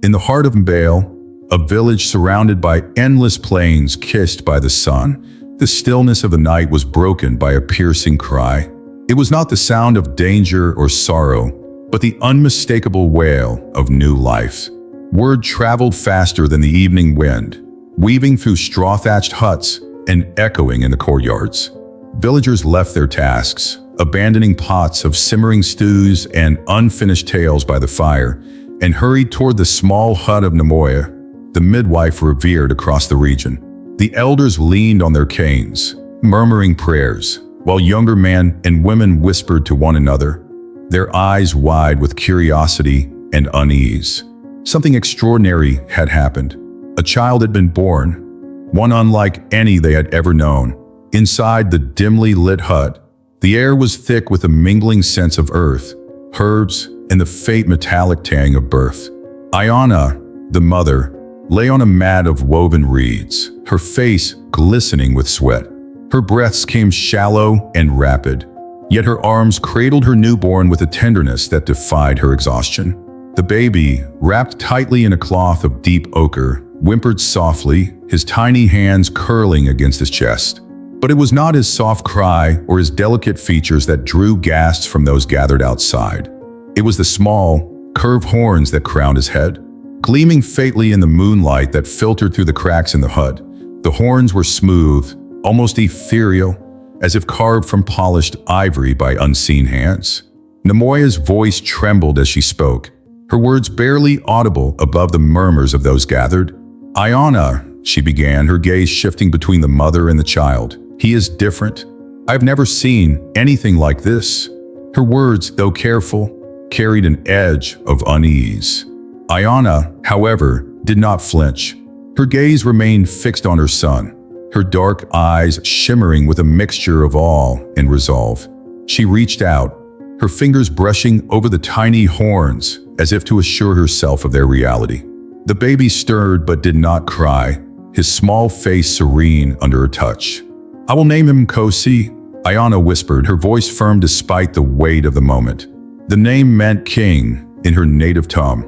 In the heart of Mbale, a village surrounded by endless plains kissed by the sun, the stillness of the night was broken by a piercing cry. It was not the sound of danger or sorrow, but the unmistakable wail of new life. Word traveled faster than the evening wind, weaving through straw-thatched huts and echoing in the courtyards. Villagers left their tasks, abandoning pots of simmering stews and unfinished tales by the fire, and hurried toward the small hut of Nemoya, the midwife revered across the region. The elders leaned on their canes, murmuring prayers, while younger men and women whispered to one another, their eyes wide with curiosity and unease. Something extraordinary had happened. A child had been born, one unlike any they had ever known. Inside the dimly lit hut, the air was thick with a mingling sense of earth, herbs, and the faint metallic tang of birth. Ayana, the mother, lay on a mat of woven reeds, her face glistening with sweat. Her breaths came shallow and rapid, yet her arms cradled her newborn with a tenderness that defied her exhaustion. The baby, wrapped tightly in a cloth of deep ochre, whimpered softly, his tiny hands curling against his chest. But it was not his soft cry or his delicate features that drew gasps from those gathered outside. It was the small, curved horns that crowned his head. Gleaming faintly in the moonlight that filtered through the cracks in the hut, the horns were smooth, almost ethereal, as if carved from polished ivory by unseen hands. Nemoya's voice trembled as she spoke, her words barely audible above the murmurs of those gathered. "Ayana," she began, her gaze shifting between the mother and the child. "He is different. I've never seen anything like this." Her words, though careful, carried an edge of unease. Ayana, however, did not flinch. Her gaze remained fixed on her son, her dark eyes shimmering with a mixture of awe and resolve. She reached out, her fingers brushing over the tiny horns as if to assure herself of their reality. The baby stirred but did not cry, his small face serene under her touch. "I will name him Kosi," Ayana whispered, her voice firm despite the weight of the moment. The name meant king in her native tongue,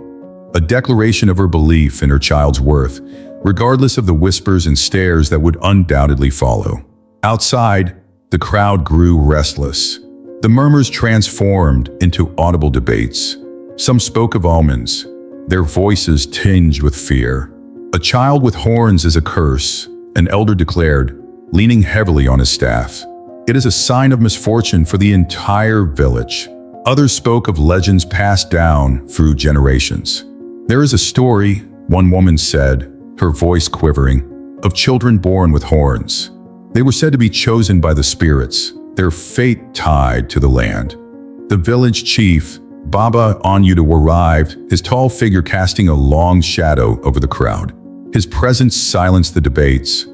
a declaration of her belief in her child's worth, regardless of the whispers and stares that would undoubtedly follow. Outside, the crowd grew restless. The murmurs transformed into audible debates. Some spoke of omens, their voices tinged with fear. "A child with horns is a curse," an elder declared, leaning heavily on his staff. "It is a sign of misfortune for the entire village." Others spoke of legends passed down through generations. "There is a story," one woman said, her voice quivering, "of children born with horns. They were said to be chosen by the spirits, their fate tied to the land." The village chief, Baba Onyudu, arrived, his tall figure casting a long shadow over the crowd. His presence silenced the debates,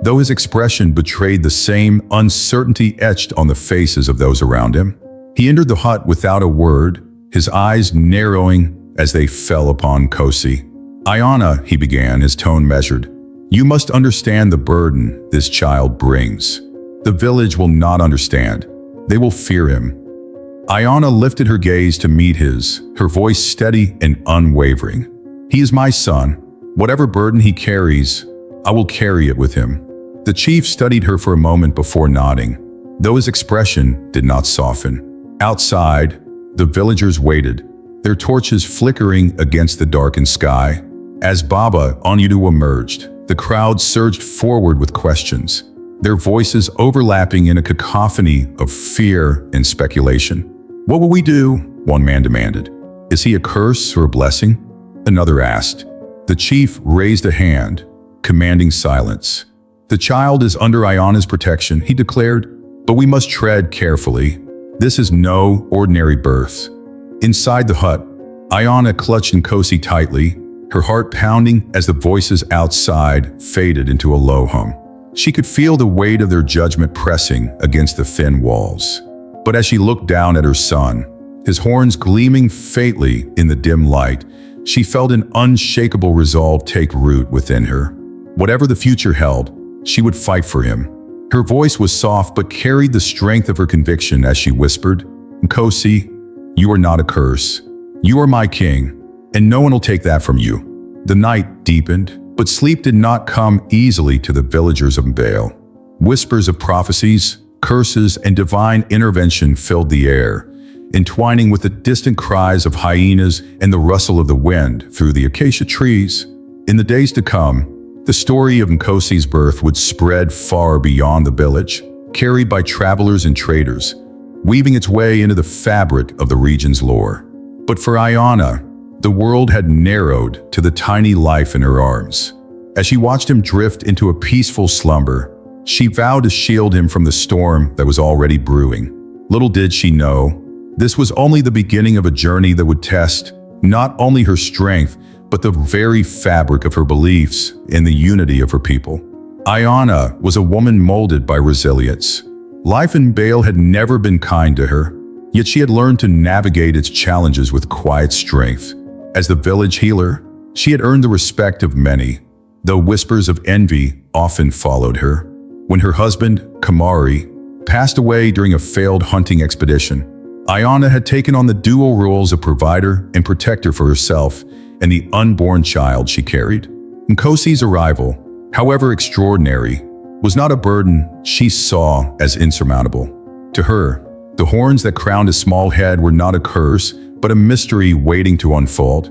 though his expression betrayed the same uncertainty etched on the faces of those around him. He entered the hut without a word, his eyes narrowing as they fell upon Kosi. "Ayana," he began, his tone measured, "you must understand the burden this child brings. The village will not understand. They will fear him." Ayana lifted her gaze to meet his, her voice steady and unwavering. "He is my son. Whatever burden he carries, I will carry it with him." The chief studied her for a moment before nodding, though his expression did not soften. Outside, the villagers waited, their torches flickering against the darkened sky. As Baba Onyudu emerged, the crowd surged forward with questions, their voices overlapping in a cacophony of fear and speculation. "What will we do?" one man demanded. "Is he a curse or a blessing?" another asked. The chief raised a hand, commanding silence. "The child is under Ayana's protection," he declared, "but we must tread carefully. This is no ordinary birth." Inside the hut, Ayana clutched Nkosi tightly, her heart pounding as the voices outside faded into a low hum. She could feel the weight of their judgment pressing against the thin walls. But as she looked down at her son, his horns gleaming faintly in the dim light, she felt an unshakable resolve take root within her. Whatever the future held, she would fight for him. Her voice was soft but carried the strength of her conviction as she whispered, "Nkosi, you are not a curse. You are my king, and no one will take that from you." The night deepened, but sleep did not come easily to the villagers of Mbale. Whispers of prophecies, curses, and divine intervention filled the air, entwining with the distant cries of hyenas and the rustle of the wind through the acacia trees. In the days to come, the story of Nkosi's birth would spread far beyond the village, carried by travelers and traders, weaving its way into the fabric of the region's lore. But for Ayana, the world had narrowed to the tiny life in her arms. As she watched him drift into a peaceful slumber, she vowed to shield him from the storm that was already brewing. Little did she know, this was only the beginning of a journey that would test not only her strength, but the very fabric of her beliefs in the unity of her people. Ayana was a woman molded by resilience. Life in Mbale had never been kind to her, yet she had learned to navigate its challenges with quiet strength. As the village healer, she had earned the respect of many, though whispers of envy often followed her. When her husband, Kamari, passed away during a failed hunting expedition, Ayana had taken on the dual roles of provider and protector for herself and the unborn child she carried. Nkosi's arrival, however extraordinary, was not a burden she saw as insurmountable. To her, the horns that crowned his small head were not a curse, but a mystery waiting to unfold,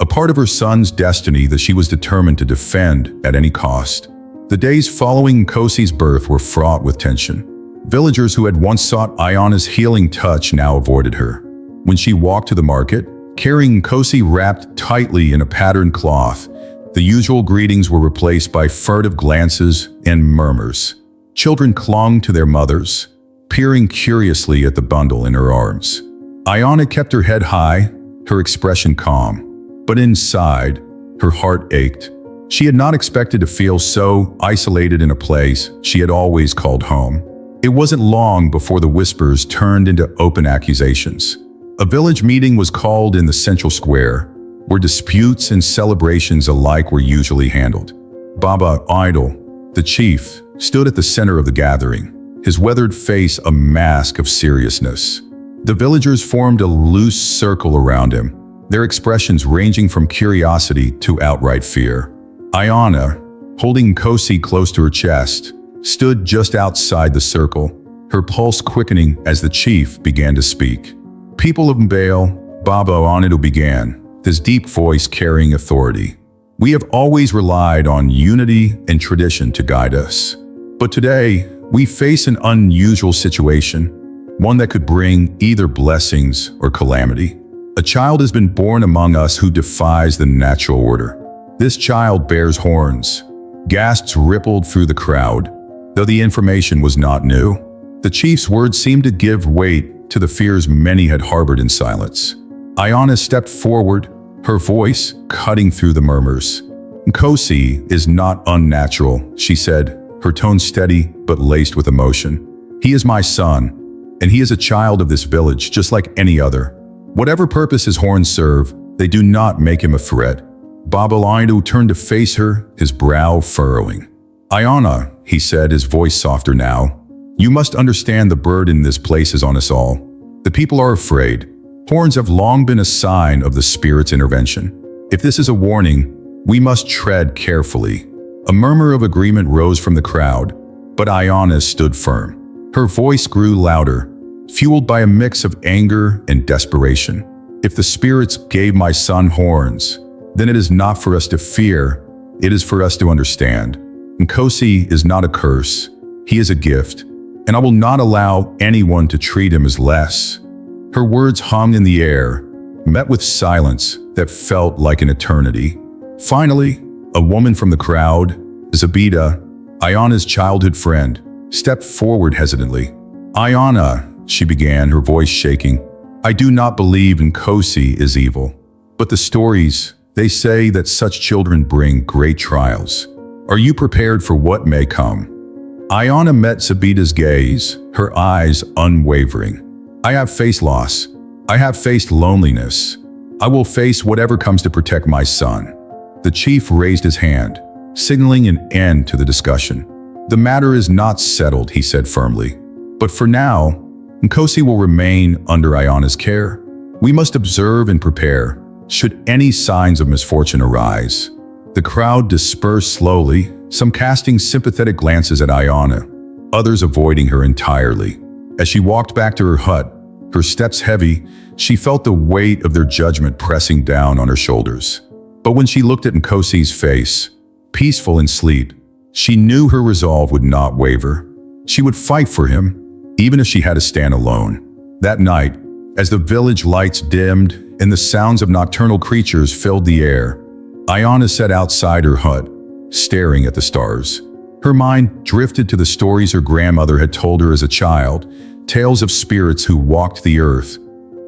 a part of her son's destiny that she was determined to defend at any cost. The days following Nkosi's birth were fraught with tension. Villagers who had once sought Ayana's healing touch now avoided her. When she walked to the market, carrying Nkosi wrapped tightly in a patterned cloth, the usual greetings were replaced by furtive glances and murmurs. Children clung to their mothers, peering curiously at the bundle in her arms. Ayana kept her head high, her expression calm, but inside, her heart ached. She had not expected to feel so isolated in a place she had always called home. It wasn't long before the whispers turned into open accusations. A village meeting was called in the central square, where disputes and celebrations alike were usually handled. Baba Idol, the chief, stood at the center of the gathering, his weathered face a mask of seriousness. The villagers formed a loose circle around him, their expressions ranging from curiosity to outright fear. Ayana, holding Nkosi close to her chest, stood just outside the circle, her pulse quickening as the chief began to speak. People of Mbale, Baba Onidu began, his deep voice carrying authority. We have always relied on unity and tradition to guide us. But today, we face an unusual situation, one that could bring either blessings or calamity. A child has been born among us who defies the natural order. This child bears horns. Gasps rippled through the crowd, though the information was not new. The chief's words seemed to give weight to the fears many had harbored in silence. Ayana stepped forward, her voice cutting through the murmurs. Nkosi is not unnatural, she said, her tone steady but laced with emotion. He is my son, and he is a child of this village just like any other. Whatever purpose his horns serve, they do not make him a threat. Baba Onidu turned to face her, his brow furrowing. Ayana, he said, his voice softer now, you must understand the burden this place is on us all. The people are afraid. Horns have long been a sign of the spirit's intervention. If this is a warning, we must tread carefully. A murmur of agreement rose from the crowd, but Ayana stood firm. Her voice grew louder, fueled by a mix of anger and desperation. If the spirits gave my son horns, then it is not for us to fear, it is for us to understand. Nkosi is not a curse, he is a gift, and I will not allow anyone to treat him as less. Her words hung in the air, met with silence that felt like an eternity. Finally, a woman from the crowd, Zabida, Ayana's childhood friend, stepped forward hesitantly. Ayana, she began, her voice shaking, I do not believe Nkosi is evil, but the stories, they say that such children bring great trials. Are you prepared for what may come? Ayana met Zabida's gaze, her eyes unwavering. I have faced loss. I have faced loneliness. I will face whatever comes to protect my son. The chief raised his hand, signaling an end to the discussion. The matter is not settled, he said firmly. But for now, Nkosi will remain under Ayana's care. We must observe and prepare, should any signs of misfortune arise. The crowd dispersed slowly, some casting sympathetic glances at Ayana, others avoiding her entirely. As she walked back to her hut, her steps heavy, she felt the weight of their judgment pressing down on her shoulders. But when she looked at Nkosi's face, peaceful in sleep, she knew her resolve would not waver. She would fight for him, even if she had to stand alone. That night, as the village lights dimmed and the sounds of nocturnal creatures filled the air, Ayana sat outside her hut, staring at the stars. Her mind drifted to the stories her grandmother had told her as a child, tales of spirits who walked the earth,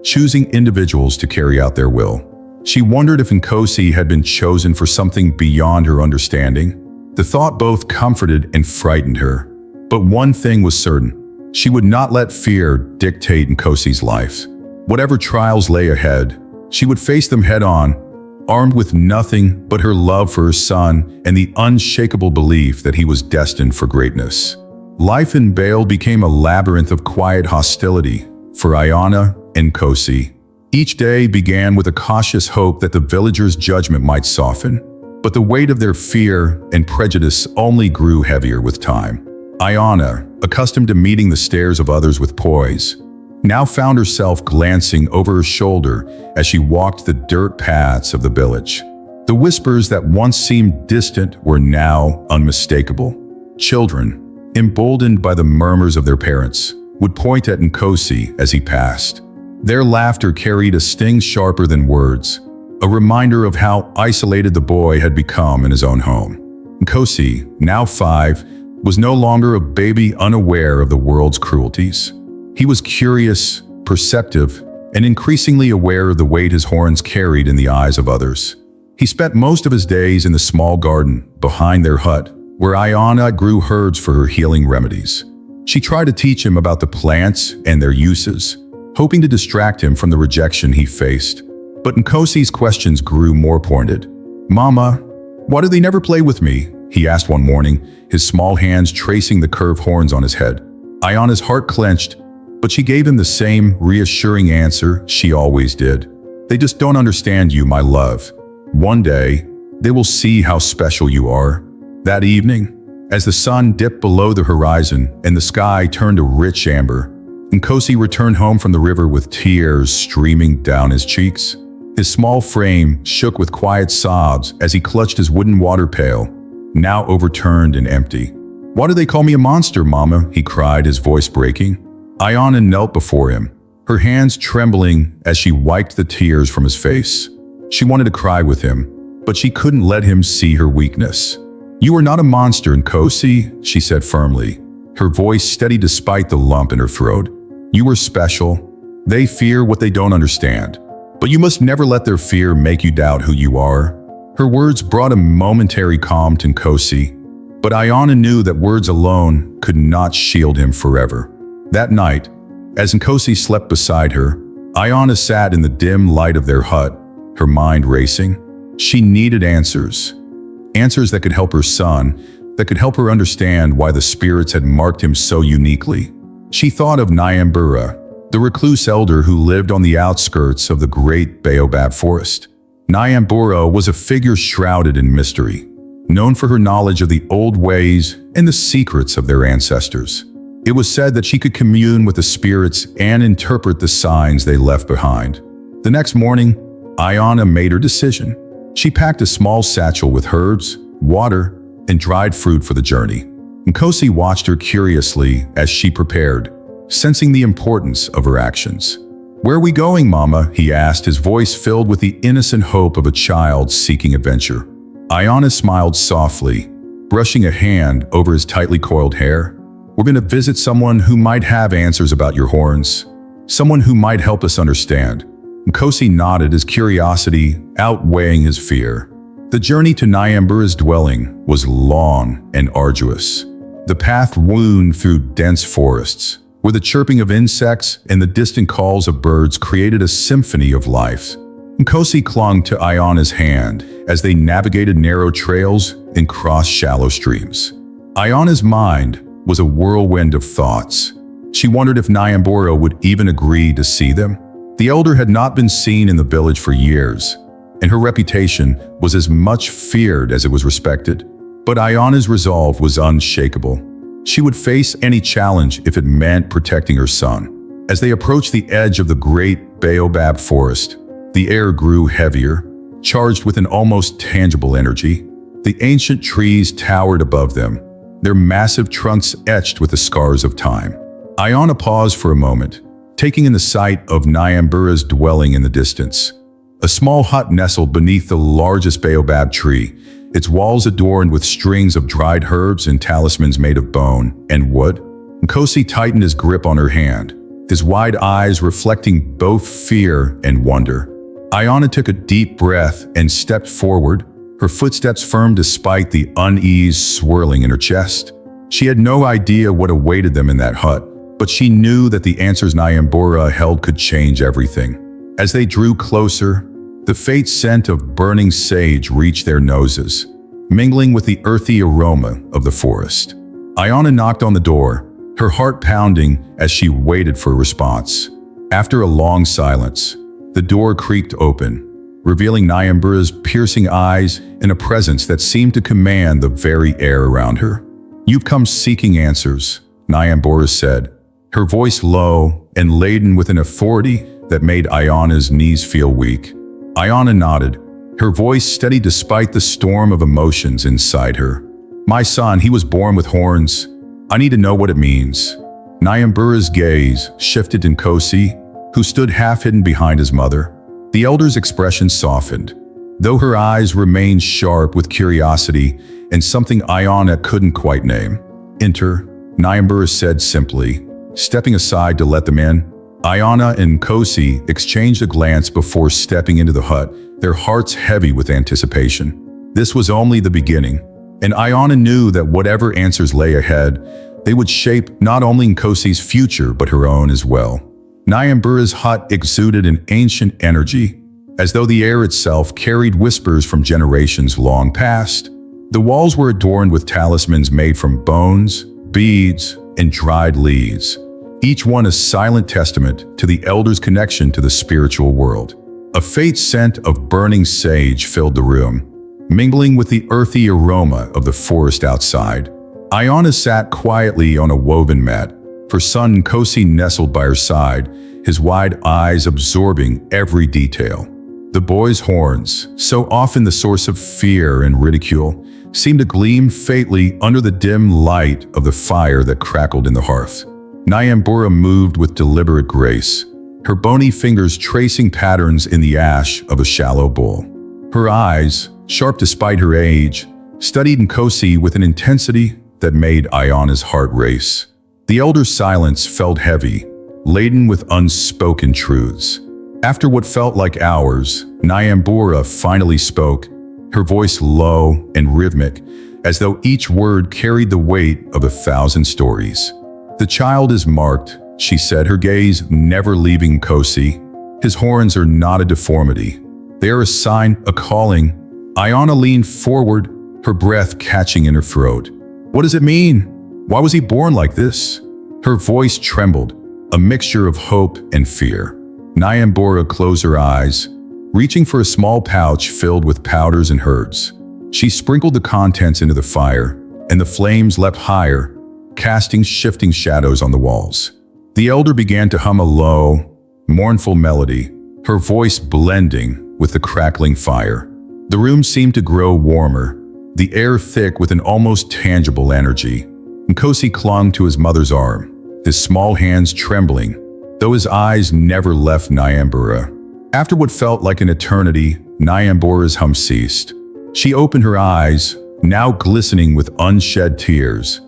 choosing individuals to carry out their will. She wondered if Nkosi had been chosen for something beyond her understanding. The thought both comforted and frightened her. But one thing was certain: she would not let fear dictate Nkosi's life. Whatever trials lay ahead, she would face them head-on, armed with nothing but her love for her son and the unshakable belief that he was destined for greatness. Life in Bale became a labyrinth of quiet hostility for Ayana and Nkosi. Each day began with a cautious hope that the villagers' judgment might soften, but the weight of their fear and prejudice only grew heavier with time. Ayana, accustomed to meeting the stares of others with poise, now found herself glancing over her shoulder as she walked the dirt paths of the village. The whispers that once seemed distant were now unmistakable. Children, emboldened by the murmurs of their parents, would point at Nkosi as he passed. Their laughter carried a sting sharper than words, a reminder of how isolated the boy had become in his own home. Nkosi, now 5, was no longer a baby unaware of the world's cruelties. He was curious, perceptive, and increasingly aware of the weight his horns carried in the eyes of others. He spent most of his days in the small garden behind their hut, where Ayana grew herbs for her healing remedies. She tried to teach him about the plants and their uses, hoping to distract him from the rejection he faced. But Nkosi's questions grew more pointed. "Mama, why do they never play with me?" he asked one morning, his small hands tracing the curved horns on his head. Ayana's heart clenched, but she gave him the same reassuring answer she always did. "They just don't understand you, my love. One day, they will see how special you are." That evening, as the sun dipped below the horizon and the sky turned a rich amber, Nkosi returned home from the river with tears streaming down his cheeks. His small frame shook with quiet sobs as he clutched his wooden water pail, now overturned and empty. "Why do they call me a monster, Mama?" he cried, his voice breaking. Ayana knelt before him, her hands trembling as she wiped the tears from his face. She wanted to cry with him, but she couldn't let him see her weakness. "You are not a monster, Nkosi," she said firmly, her voice steady despite the lump in her throat. "You are special. They fear what they don't understand, but you must never let their fear make you doubt who you are." Her words brought a momentary calm to Nkosi, but Ayana knew that words alone could not shield him forever. That night, as Nkosi slept beside her, Ayana sat in the dim light of their hut, her mind racing. She needed answers. Answers that could help her son, that could help her understand why the spirits had marked him so uniquely. She thought of Nyambura, the recluse elder who lived on the outskirts of the great Baobab forest. Nyambura was a figure shrouded in mystery, known for her knowledge of the old ways and the secrets of their ancestors. It was said that she could commune with the spirits and interpret the signs they left behind. The next morning, Ayana made her decision. She packed a small satchel with herbs, water, and dried fruit for the journey. Nkosi watched her curiously as she prepared, sensing the importance of her actions. "Where are we going, Mama?" he asked, his voice filled with the innocent hope of a child seeking adventure. Ayana smiled softly, brushing a hand over his tightly coiled hair. "We're going to visit someone who might have answers about your horns, someone who might help us understand." Nkosi nodded, his curiosity outweighing his fear. The journey to Nyambura's dwelling was long and arduous. The path wound through dense forests, where the chirping of insects and the distant calls of birds created a symphony of life. Nkosi clung to Ayana's hand as they navigated narrow trails and crossed shallow streams. Ayana's mind was a whirlwind of thoughts. She wondered if Nyambura would even agree to see them. The elder had not been seen in the village for years, and her reputation was as much feared as it was respected. But Iona's resolve was unshakable. She would face any challenge if it meant protecting her son. As they approached the edge of the great baobab forest, the air grew heavier, charged with an almost tangible energy. The ancient trees towered above them, their massive trunks etched with the scars of time. Iona paused for a moment, taking in the sight of Nyambura's dwelling in the distance. A small hut nestled beneath the largest baobab tree, its walls adorned with strings of dried herbs and talismans made of bone and wood. Nkosi tightened his grip on her hand, his wide eyes reflecting both fear and wonder. Iona took a deep breath and stepped forward, her footsteps firm despite the unease swirling in her chest. She had no idea what awaited them in that hut, but she knew that the answers Nyambura held could change everything. As they drew closer, the faint scent of burning sage reached their noses, mingling with the earthy aroma of the forest. Iona knocked on the door, her heart pounding as she waited for a response. After a long silence, the door creaked open, revealing Nyambura's piercing eyes and a presence that seemed to command the very air around her. "You've come seeking answers," Nyambura said, her voice low and laden with an authority that made Iona's knees feel weak. Iona nodded, her voice steady despite the storm of emotions inside her. "My son, he was born with horns. I need to know what it means." Nyambura's gaze shifted to Nkosi, who stood half-hidden behind his mother. The elder's expression softened, though her eyes remained sharp with curiosity and something Iona couldn't quite name. "Enter," Nyambura said simply, stepping aside to let them in. Iona and Nkosi exchanged a glance before stepping into the hut, their hearts heavy with anticipation. This was only the beginning, and Iona knew that whatever answers lay ahead, they would shape not only Nkosi's future but her own as well. Nyambura's hut exuded an ancient energy, as though the air itself carried whispers from generations long past. The walls were adorned with talismans made from bones, beads, and dried leaves, each one a silent testament to the elder's connection to the spiritual world. A faint scent of burning sage filled the room, mingling with the earthy aroma of the forest outside. Iona sat quietly on a woven mat, her son Nkosi nestled by her side, his wide eyes absorbing every detail. The boy's horns, so often the source of fear and ridicule, seemed to gleam faintly under the dim light of the fire that crackled in the hearth. Nyambura moved with deliberate grace, her bony fingers tracing patterns in the ash of a shallow bowl. Her eyes, sharp despite her age, studied Nkosi with an intensity that made Iona's heart race. The elder's silence felt heavy, laden with unspoken truths. After what felt like hours, Nyambura finally spoke, her voice low and rhythmic, as though each word carried the weight of 1,000 stories. "The child is marked," she said, her gaze never leaving Nkosi. "His horns are not a deformity. They are a sign, a calling." Iona leaned forward, her breath catching in her throat. "What does it mean? Why was he born like this?" Her voice trembled, a mixture of hope and fear. Nyambura closed her eyes, reaching for a small pouch filled with powders and herbs. She sprinkled the contents into the fire, and the flames leapt higher, casting shifting shadows on the walls. The elder began to hum a low, mournful melody, her voice blending with the crackling fire. The room seemed to grow warmer, the air thick with an almost tangible energy. Nkosi clung to his mother's arm, his small hands trembling, though his eyes never left Nyambura. After what felt like an eternity, Nyambura's hum ceased. She opened her eyes, now glistening with unshed tears,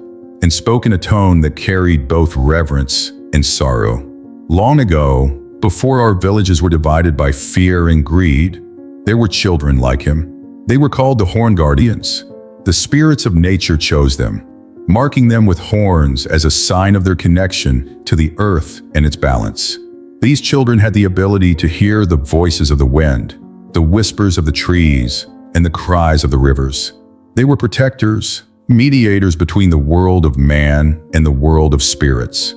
and spoke in a tone that carried both reverence and sorrow. "Long ago, before our villages were divided by fear and greed, there were children like him. They were called the Horn Guardians. The spirits of nature chose them, marking them with horns as a sign of their connection to the earth and its balance. These children had the ability to hear the voices of the wind, the whispers of the trees, and the cries of the rivers. They were protectors, mediators between the world of man and the world of spirits."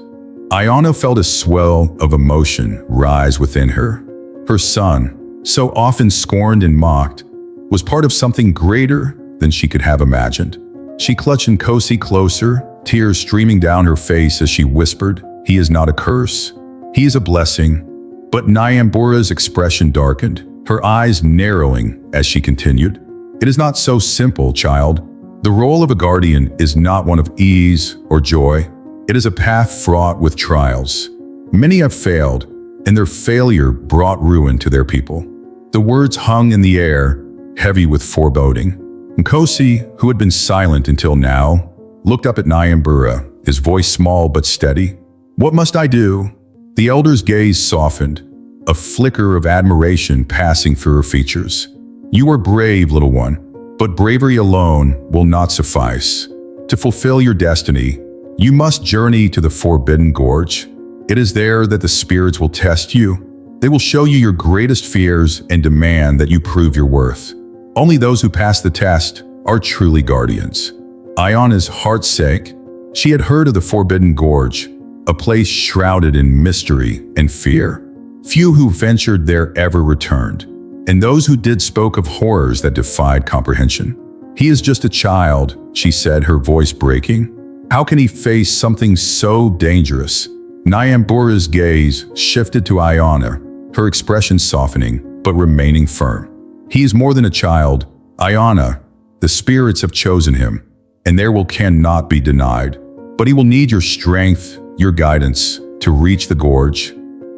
Iona felt a swell of emotion rise within her. Her son, so often scorned and mocked, was part of something greater than she could have imagined. She clutched Nkosi closer, tears streaming down her face as she whispered, "He is not a curse. He is a blessing." But Nyambura's expression darkened, her eyes narrowing as she continued. "It is not so simple, child. The role of a guardian is not one of ease or joy. It is a path fraught with trials. Many have failed, and their failure brought ruin to their people." The words hung in the air, heavy with foreboding. Nkosi, who had been silent until now, looked up at Nyambura, his voice small but steady. "What must I do?" The elder's gaze softened, a flicker of admiration passing through her features. "You are brave, little one, but bravery alone will not suffice. To fulfill your destiny, you must journey to the Forbidden Gorge. It is there that the spirits will test you. They will show you your greatest fears and demand that you prove your worth. Only those who pass the test are truly guardians." Iona's heart sank. She had heard of the Forbidden Gorge, a place shrouded in mystery and fear. Few who ventured there ever returned, and those who did spoke of horrors that defied comprehension. "He is just a child," she said, her voice breaking. "How can he face something so dangerous?" Nyambura's gaze shifted to Iona, her expression softening, but remaining firm. "He is more than a child, Iona. The spirits have chosen him, and their will cannot be denied. But he will need your strength, your guidance, to reach the gorge."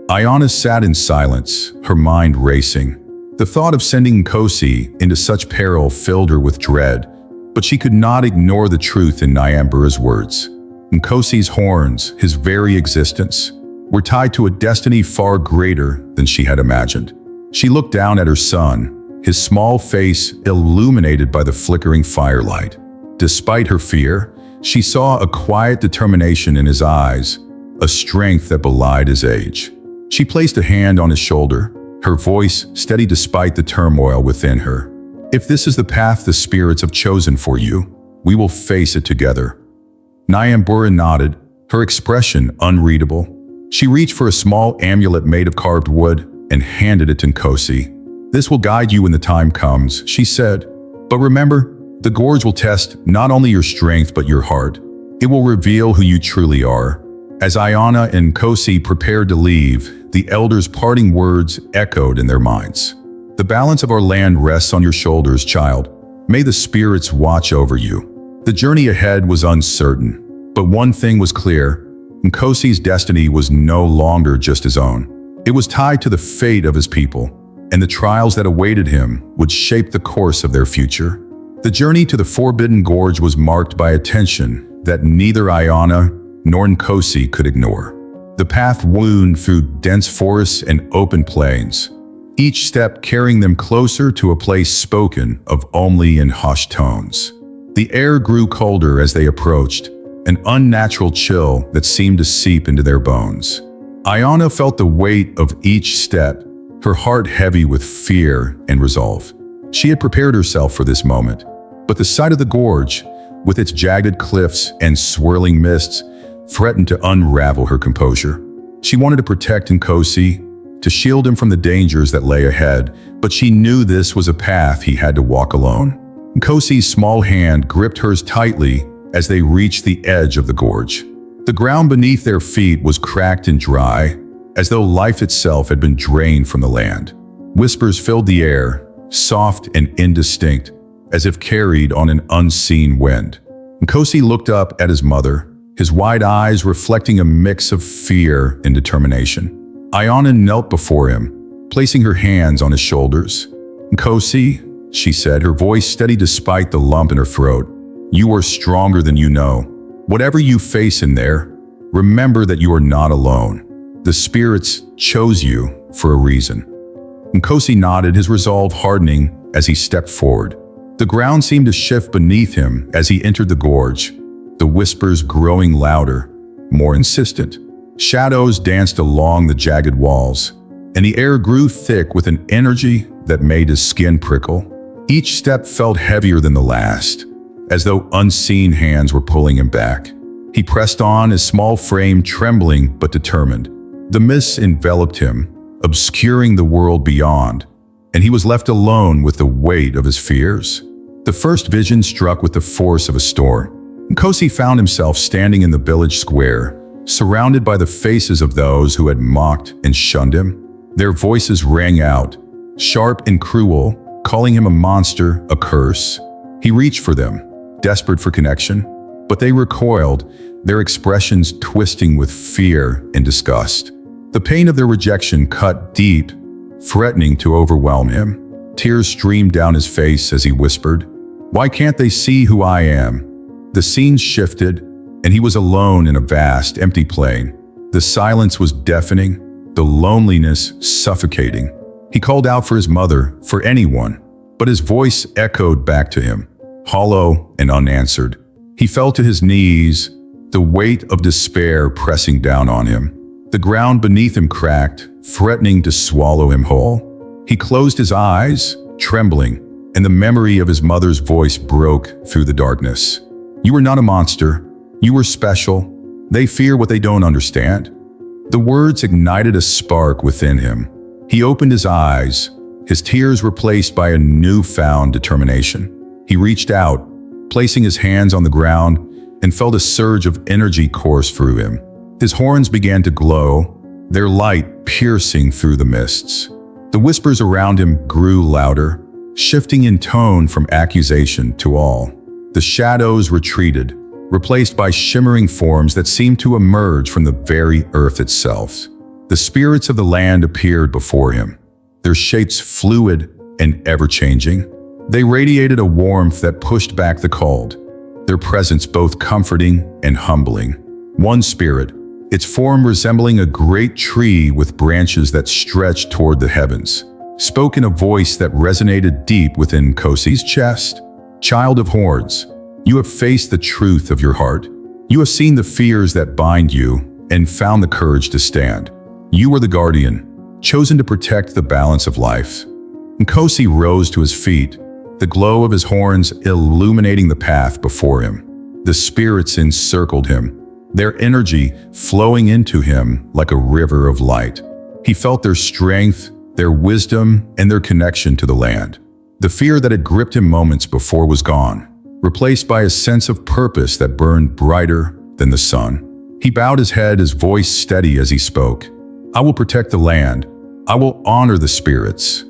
Iona sat in silence, her mind racing. The thought of sending Nkosi into such peril filled her with dread, but she could not ignore the truth in Nyambura's words. Nkosi's horns, his very existence, were tied to a destiny far greater than she had imagined. She looked down at her son, his small face illuminated by the flickering firelight. Despite her fear, she saw a quiet determination in his eyes, a strength that belied his age. She placed a hand on his shoulder, her voice steady despite the turmoil within her. "If this is the path the spirits have chosen for you, we will face it together." Nyambura nodded, her expression unreadable. She reached for a small amulet made of carved wood and handed it to Nkosi. "This will guide you when the time comes," she said. "But remember, the gorge will test not only your strength but your heart. It will reveal who you truly are." As Iona and Nkosi prepared to leave, the elders' parting words echoed in their minds. "The balance of our land rests on your shoulders, child. May the spirits watch over you." The journey ahead was uncertain, but one thing was clear. Nkosi's destiny was no longer just his own. It was tied to the fate of his people, and the trials that awaited him would shape the course of their future. The journey to the Forbidden Gorge was marked by a tension that neither Iona nor Nkosi could ignore. The path wound through dense forests and open plains, each step carrying them closer to a place spoken of only in hushed tones. The air grew colder as they approached, an unnatural chill that seemed to seep into their bones. Iona felt the weight of each step, her heart heavy with fear and resolve. She had prepared herself for this moment, but the sight of the gorge, with its jagged cliffs and swirling mists, threatened to unravel her composure. She wanted to protect Nkosi, to shield him from the dangers that lay ahead, but she knew this was a path he had to walk alone. Nkosi's small hand gripped hers tightly as they reached the edge of the gorge. The ground beneath their feet was cracked and dry, as though life itself had been drained from the land. Whispers filled the air, soft and indistinct, as if carried on an unseen wind. Nkosi looked up at his mother, his wide eyes reflecting a mix of fear and determination. Iona knelt before him, placing her hands on his shoulders. "Nkosi," she said, her voice steady despite the lump in her throat, "you are stronger than you know. Whatever you face in there, remember that you are not alone. The spirits chose you for a reason." Nkosi nodded, his resolve hardening as he stepped forward. The ground seemed to shift beneath him as he entered the gorge, the whispers growing louder, more insistent. Shadows danced along the jagged walls, and the air grew thick with an energy that made his skin prickle. Each step felt heavier than the last, as though unseen hands were pulling him back. He pressed on, his small frame trembling but determined. The mists enveloped him, obscuring the world beyond, and he was left alone with the weight of his fears. The first vision struck with the force of a storm. Nkosi found himself standing in the village square, surrounded by the faces of those who had mocked and shunned him. Their voices rang out, sharp and cruel, calling him a monster, a curse. He reached for them, desperate for connection, but they recoiled, their expressions twisting with fear and disgust. The pain of their rejection cut deep, threatening to overwhelm him. Tears streamed down his face as he whispered, "Why can't they see who I am?" The scene shifted, and he was alone in a vast, empty plain. The silence was deafening, the loneliness suffocating. He called out for his mother, for anyone, but his voice echoed back to him, hollow and unanswered. He fell to his knees, the weight of despair pressing down on him. The ground beneath him cracked, threatening to swallow him whole. He closed his eyes, trembling, and the memory of his mother's voice broke through the darkness. "You are not a monster. You are special. They fear what they don't understand." The words ignited a spark within him. He opened his eyes, his tears replaced by a newfound determination. He reached out, placing his hands on the ground, and felt a surge of energy course through him. His horns began to glow, their light piercing through the mists. The whispers around him grew louder, shifting in tone from accusation to awe. The shadows retreated, replaced by shimmering forms that seemed to emerge from the very earth itself. The spirits of the land appeared before him, their shapes fluid and ever-changing. They radiated a warmth that pushed back the cold, their presence both comforting and humbling. One spirit, its form resembling a great tree with branches that stretched toward the heavens, spoke in a voice that resonated deep within Nkosi's chest. "Child of horns, you have faced the truth of your heart. You have seen the fears that bind you and found the courage to stand. You were the guardian, chosen to protect the balance of life." Nkosi rose to his feet, the glow of his horns illuminating the path before him. The spirits encircled him, their energy flowing into him like a river of light. He felt their strength, their wisdom, and their connection to the land. The fear that had gripped him moments before was gone, replaced by a sense of purpose that burned brighter than the sun. He bowed his head, his voice steady as he spoke. "I will protect the land. I will honor the spirits."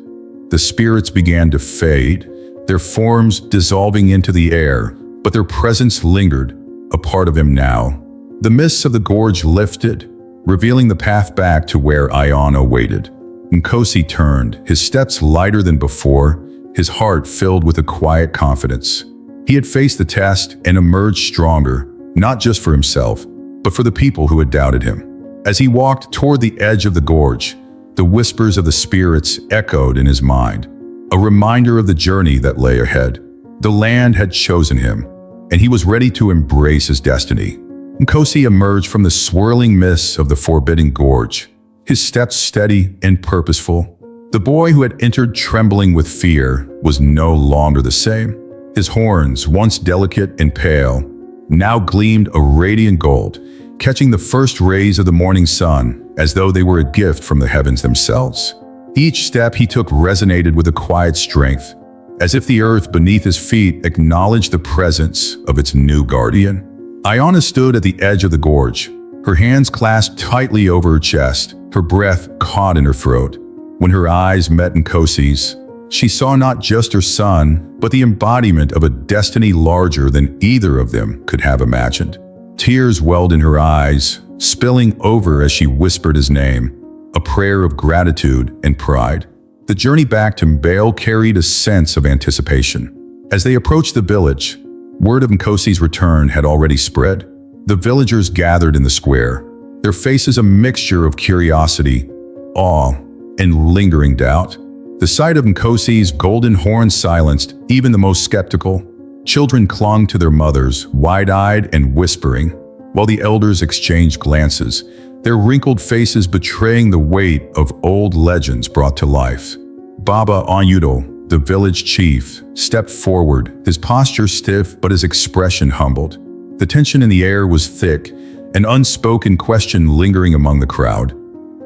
The spirits began to fade, their forms dissolving into the air, but their presence lingered, a part of him now. The mists of the gorge lifted, revealing the path back to where Ayano waited. Nkosi turned, his steps lighter than before, his heart filled with a quiet confidence. He had faced the test and emerged stronger, not just for himself, but for the people who had doubted him. As he walked toward the edge of the gorge, the whispers of the spirits echoed in his mind, a reminder of the journey that lay ahead. The land had chosen him, and he was ready to embrace his destiny. Nkosi emerged from the swirling mists of the forbidden gorge, his steps steady and purposeful. The boy who had entered trembling with fear was no longer the same. His horns, once delicate and pale, now gleamed a radiant gold, catching the first rays of the morning sun as though they were a gift from the heavens themselves. Each step he took resonated with a quiet strength, as if the earth beneath his feet acknowledged the presence of its new guardian. Ayana stood at the edge of the gorge, her hands clasped tightly over her chest, her breath caught in her throat. When her eyes met Nkosi's, she saw not just her son, but the embodiment of a destiny larger than either of them could have imagined. Tears welled in her eyes, spilling over as she whispered his name, a prayer of gratitude and pride. The journey back to Mbale carried a sense of anticipation. As they approached the village, word of Nkosi's return had already spread. The villagers gathered in the square, their faces a mixture of curiosity, awe, and lingering doubt. The sight of Nkosi's golden horn silenced even the most skeptical. Children clung to their mothers, wide-eyed and whispering, while the elders exchanged glances, their wrinkled faces betraying the weight of old legends brought to life. Baba Onyudo, the village chief, stepped forward, his posture stiff but his expression humbled. The tension in the air was thick, an unspoken question lingering among the crowd.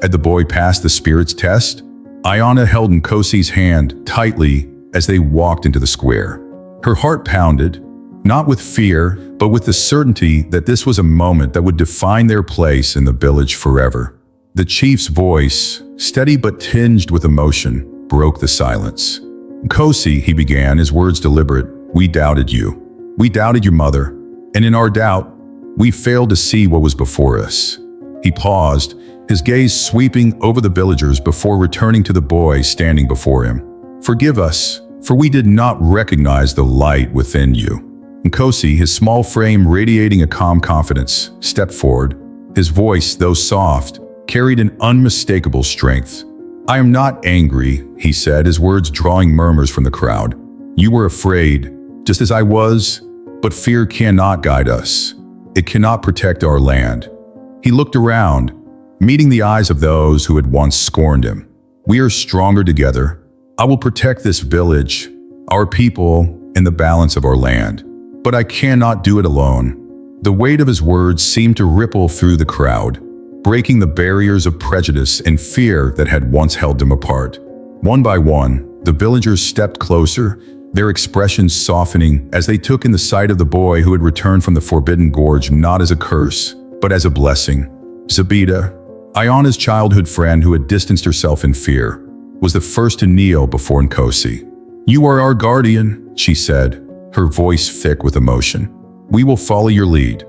Had the boy passed the spirit's test? Iona held Nkosi's hand tightly as they walked into the square. Her heart pounded, not with fear, but with the certainty that this was a moment that would define their place in the village forever. The chief's voice, steady but tinged with emotion, broke the silence. "Nkosi," he began, his words deliberate, "we doubted you. We doubted your mother, and in our doubt, we failed to see what was before us." He paused, his gaze sweeping over the villagers before returning to the boy standing before him. "Forgive us, for we did not recognize the light within you." Nkosi, his small frame radiating a calm confidence, stepped forward. His voice, though soft, carried an unmistakable strength. "I am not angry," he said, his words drawing murmurs from the crowd. "You were afraid, just as I was, but fear cannot guide us. It cannot protect our land." He looked around, meeting the eyes of those who had once scorned him. "We are stronger together. I will protect this village, our people, and the balance of our land. But I cannot do it alone." The weight of his words seemed to ripple through the crowd, breaking the barriers of prejudice and fear that had once held them apart. One by one, the villagers stepped closer, their expressions softening as they took in the sight of the boy who had returned from the Forbidden Gorge not as a curse, but as a blessing. Zabita, Iona's childhood friend who had distanced herself in fear, was the first to kneel before Nkosi. "You are our guardian," she said, her voice thick with emotion. "We will follow your lead."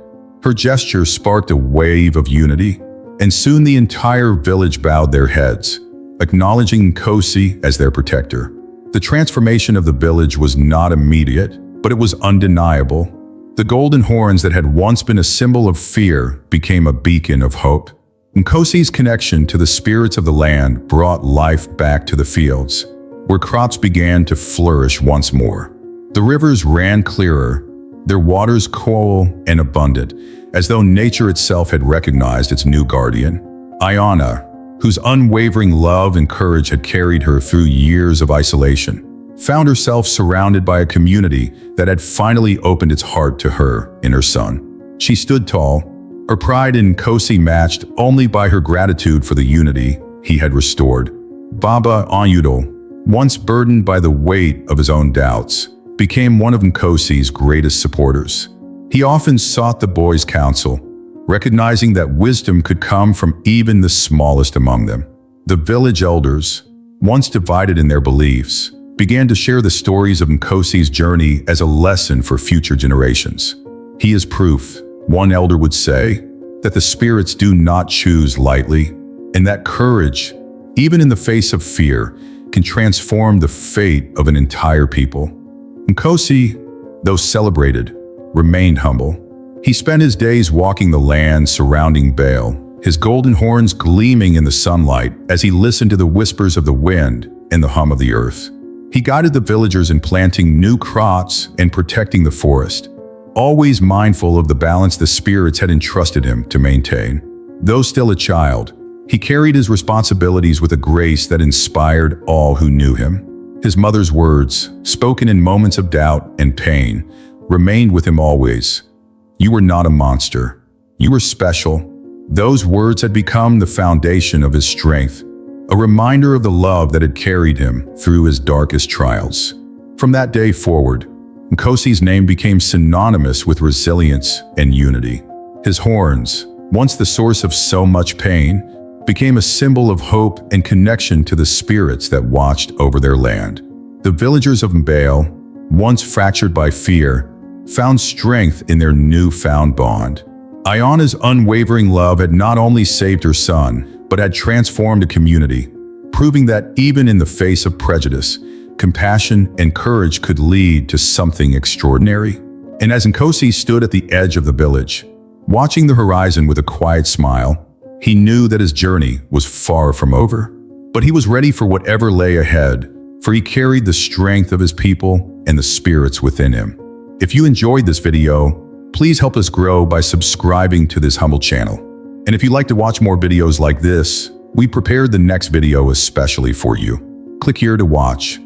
Her gesture sparked a wave of unity, and soon the entire village bowed their heads, acknowledging Nkosi as their protector. The transformation of the village was not immediate, but it was undeniable. The golden horns that had once been a symbol of fear became a beacon of hope. Nkosi's connection to the spirits of the land brought life back to the fields, where crops began to flourish once more. The rivers ran clearer, their waters cool and abundant, as though nature itself had recognized its new guardian. Iona, whose unwavering love and courage had carried her through years of isolation, found herself surrounded by a community that had finally opened its heart to her and her son. She stood tall, her pride in Nkosi matched only by her gratitude for the unity he had restored. Baba Onyudal, once burdened by the weight of his own doubts, became one of Nkosi's greatest supporters. He often sought the boys' counsel, recognizing that wisdom could come from even the smallest among them. The village elders, once divided in their beliefs, began to share the stories of Nkosi's journey as a lesson for future generations. "He is proof," one elder would say, "that the spirits do not choose lightly, and that courage, even in the face of fear, can transform the fate of an entire people." Nkosi, though celebrated, remained humble. He spent his days walking the land surrounding Baal, his golden horns gleaming in the sunlight as he listened to the whispers of the wind and the hum of the earth. He guided the villagers in planting new crops and protecting the forest, always mindful of the balance the spirits had entrusted him to maintain. Though still a child, he carried his responsibilities with a grace that inspired all who knew him. His mother's words, spoken in moments of doubt and pain, remained with him always. "You were not a monster. You were special." Those words had become the foundation of his strength, a reminder of the love that had carried him through his darkest trials. From that day forward, Nkosi's name became synonymous with resilience and unity. His horns, once the source of so much pain, became a symbol of hope and connection to the spirits that watched over their land. The villagers of Mbale, once fractured by fear, found strength in their newfound bond. Iona's unwavering love had not only saved her son, but had transformed a community, proving that even in the face of prejudice, compassion and courage could lead to something extraordinary. And as Nkosi stood at the edge of the village, watching the horizon with a quiet smile, he knew that his journey was far from over. But he was ready for whatever lay ahead, for he carried the strength of his people and the spirits within him. If you enjoyed this video, please help us grow by subscribing to this humble channel. And if you'd like to watch more videos like this, we prepared the next video especially for you. Click here to watch.